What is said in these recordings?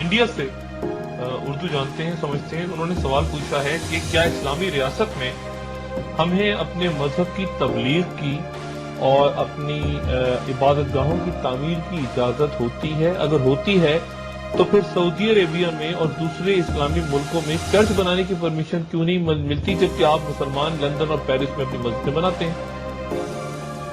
India سے اردو جانتے ہیں، سمجھتے ہیں. انہوں نے سوال پوچھا ہے کہ کیا اسلامی ریاست میں ہمیں اپنے مذہب کی تبلیغ کی اور اپنی عبادت گاہوں کی تعمیر کی اجازت ہوتی ہے؟ اگر ہوتی ہے تو پھر سعودی عربیہ میں اور دوسرے اسلامی ملکوں میں چرچ بنانے کی پرمیشن کیوں نہیں ملتی، جبکہ آپ مسلمان لندن اور پیرس میں اپنی مسجدیں بناتے ہیں؟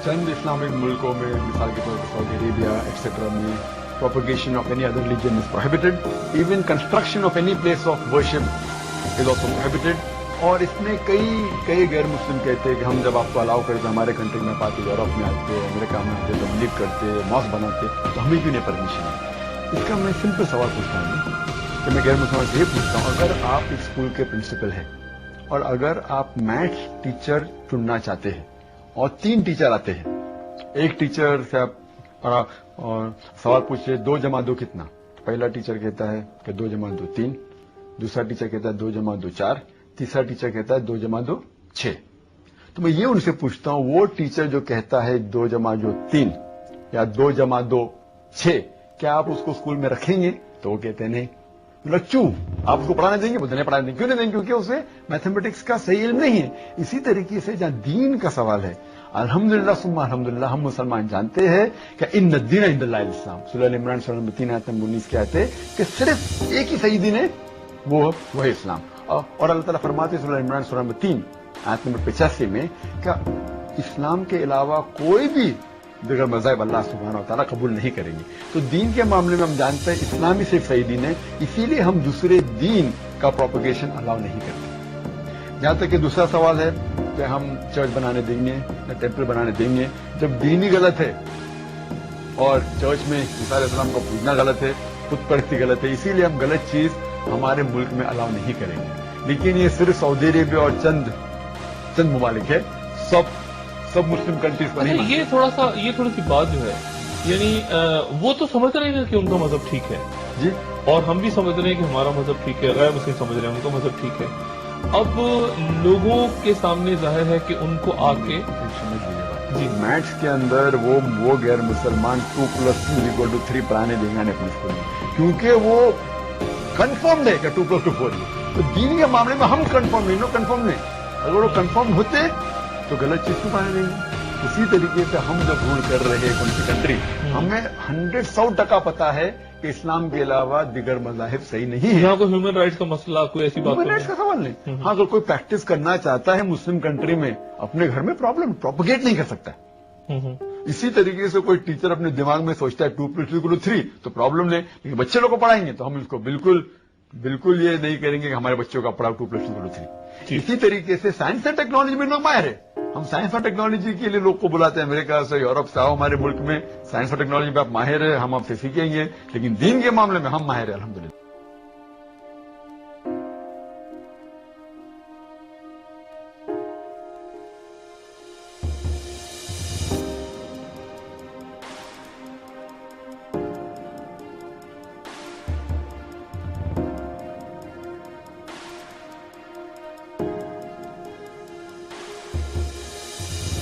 چند اسلامک ملکوں میں، مثال کے طور پر سعودی عربیہ ایٹسٹرا میں، propagation of any other religion is prohibited. Even construction of any place of worship is also prohibited. اور اس میں کئی غیر مسلم کہتے ہیں کہ ہم جب آپ کو الاؤ کرتے ہمارے کنٹری میں پاتے، یورپ میں آتے، امریکہ میں آتے، تبلیغ کرتے، ماسک بناتے، تو ہمیں کیوں نہیں پرمیشن ہے؟ اس کا میں سمپل سوال پوچھتا ہوں کہ میں غیر مسلمان سے یہ پوچھتا ہوں، اگر آپ ایک اسکول کے پرنسپل ہیں اور اگر آپ میتھس ٹیچر چننا چاہتے ہیں اور 3 ٹیچر آتے ہیں، ایک ٹیچر سے آپ اور سوال پوچھے 2 + 2 کتنا؟ پہلا ٹیچر کہتا ہے کہ 2 + 2 3، دوسرا ٹیچر کہتا ہے 2 + 2 4، تیسرا ٹیچر کہتا ہے 2 + 2 6۔ تو میں یہ ان سے پوچھتا ہوں، وہ ٹیچر جو کہتا ہے 2 + 2 3 یا 2 + 2 6، کیا آپ اس کو اسکول میں رکھیں گے؟ تو وہ کہتے ہیں نہیں۔ کیوں؟ آپ اس کو پڑھانے دیں گے؟ وہ نہیں پڑھانے دیں گے۔ کیوں نہیں دیں گے؟ کیونکہ اسے میتھمیٹکس کا صحیح علم نہیں ہے۔ اسی طریقے سے جہاں دین کا سوال ہے، الحمدللہ ثم الحمدللہ، ہم مسلمان جانتے ہیں کہ ان الدین عند اللہ الاسلام، سورہ ال عمران سورہ نمبر 3 آیت نمبر 19 کے آتے کہ صرف ایک ہی صحیح دین ہے، وہ ہے اسلام۔ اور اللہ تعالیٰ فرماتے سورہ ال عمران سورہ نمبر 3 آیت نمبر 85 میں کہ اسلام کے علاوہ کوئی بھی دیگر مذاہب اللہ سبحانہ و تعالیٰ قبول نہیں کریں گے۔ تو دین کے معاملے میں ہم جانتے ہیں اسلام ہی صرف صحیح دین ہے، اسی لیے ہم دوسرے دین کا پروپیگیشن الاؤ نہیں کرتے۔ جہاں تک کہ دوسرا سوال ہے کہ ہم چرچ بنانے دیں گے یا ٹیمپل بنانے دیں گے، جب دین ہی غلط ہے اور چرچ میں عیسیٰ علیہ السلام کو پوجنا غلط ہے، بت پرستی غلط ہے، اسی لیے ہم غلط چیز ہمارے ملک میں الاؤ نہیں کریں گے۔ لیکن یہ صرف سعودی عربیہ اور چند ممالک ہے، سب مسلم کنٹریز کو نہیں۔ یہ تھوڑی سی بات جو ہے، یعنی وہ تو سمجھ رہے ہیں کہ ان کا مذہب ٹھیک ہے جی، اور ہم بھی سمجھ رہے ہیں کہ ہمارا مذہب ٹھیک ہے، غیر مسلم سمجھ رہے ہیں ان کا مذہب ٹھیک ہے۔ اب لوگوں کے سامنے ظاہر ہے کہ ان کو آ کے جی، میتھس کے اندر وہ غیر مسلمان 2 + 2 = 3 پڑھانے دیں گے اپنے اسکول میں، کیونکہ وہ کنفرمڈ ہے کہ 2 + 2 4 ہے۔ تو دین کے معاملے میں ہم کنفرم نہیں، اگر وہ کنفرم ہوتے تو غلط چیز کو پڑھانے دیں گے۔ اسی طریقے سے ہم جب رول کر رہے ہیں کون سی کنٹری، ہمیں 100% پتا ہے کہ اسلام کے علاوہ دیگر مذاہب صحیح نہیں ہے۔ یہاں کوئی ہیومن رائٹس کا مسئلہ، کوئی ایسی بات ہیومن رائٹس کا سوال نہیں۔ ہاں، اگر کوئی پریکٹس کرنا چاہتا ہے مسلم کنٹری میں، اپنے گھر میں پروپیگیٹ نہیں کر سکتا۔ اسی طریقے سے کوئی ٹیچر اپنے دماغ میں سوچتا ہے 2 + 2 = 3 تو پرابلم نہیں، لیکن بچے لوگ کو پڑھائیں گے تو ہم اس کو بالکل یہ نہیں کریں گے کہ ہمارے بچوں کا پڑھاؤ 2 + 2 = 3۔ اسی طریقے سے سائنس اور ٹیکنالوجی میں لوگ ماہر ہے، ہم سائنس اور ٹیکنالوجی کے لیے لوگ کو بلاتے ہیں امریکہ سے، یورپ سے، آؤ ہمارے ملک میں سائنس اور ٹیکنالوجی پہ آپ ماہر ہیں، ہم آپ سے سیکھیں گے، لیکن دین کے معاملے میں ہم ماہر ہیں الحمدللہ۔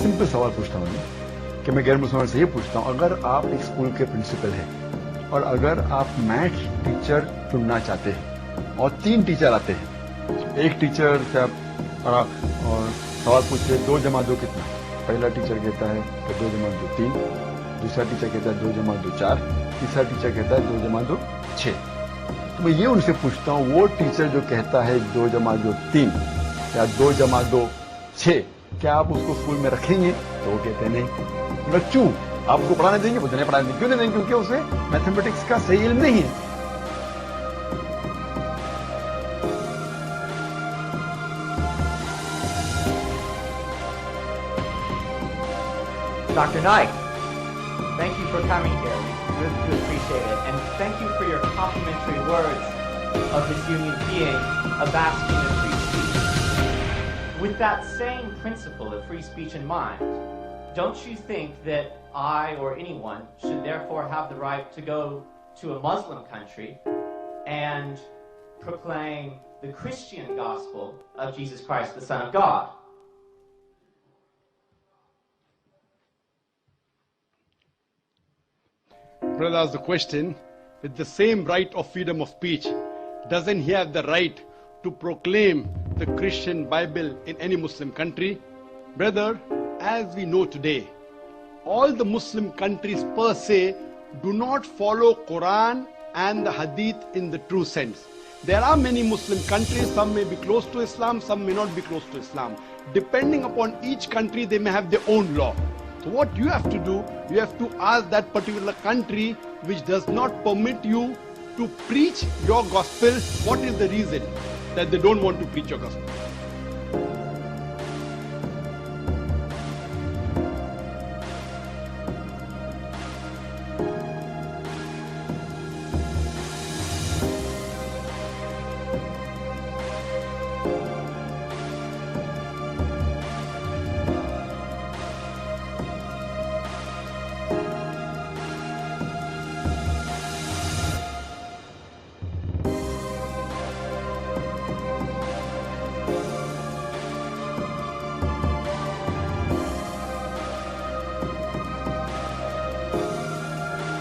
سمپل سوال پوچھتا ہوں کہ میں غیر مسلمان سے یہ پوچھتا ہوں، اگر آپ ایک اسکول کے پرنسپل ہیں اور اگر آپ میتھس ٹیچر چننا چاہتے ہیں اور 3 ٹیچر آتے ہیں، ایک ٹیچر سے آپ اور سوال پوچھے 2 + 2 کتنا؟ پہلا ٹیچر کہتا ہے کہ 2 + 2 3، دوسرا ٹیچر کہتا ہے 2 + 2 4، تیسرا ٹیچر کہتا ہے 2 + 2 6۔ تو میں یہ ان سے پوچھتا ہوں، وہ ٹیچر جو کہتا ہے 2 + 2 3 یا 2 + 2 6، کیا آپ اس کو اسکول میں رکھیں گے؟ تو وہ کہتے ہیں نہیں۔ کیوں؟ آپ اس کو پڑھانے دیں گے؟ وہ نہیں پڑھانے دیں گے۔ کیوں نہیں دیں گے؟ کیونکہ اسے میتھمیٹکس کا صحیح علم نہیں ہے۔ Dr. Knight, thank you for coming here. We really do appreciate it. And thank you for your complimentary words of this union being a bastion of free speech. With that same principle of free speech in mind, don't you think that I or anyone should therefore have the right to go to a Muslim country and proclaim the Christian gospel of Jesus Christ, the Son of God? Brother asked the question with the same right of freedom of speech, doesn't he have the right to proclaim the Christian Bible in any Muslim country? Brother, as we know today, all the Muslim countries per se do not follow Quran and the Hadith in the true sense. There are many Muslim countries, some may be close to Islam, some may not be close to Islam. Depending upon each country, they may have their own law. So what you have to do, you have to ask that particular country which does not permit you to preach your gospel, what is the reason that they don't want to preach your gospel?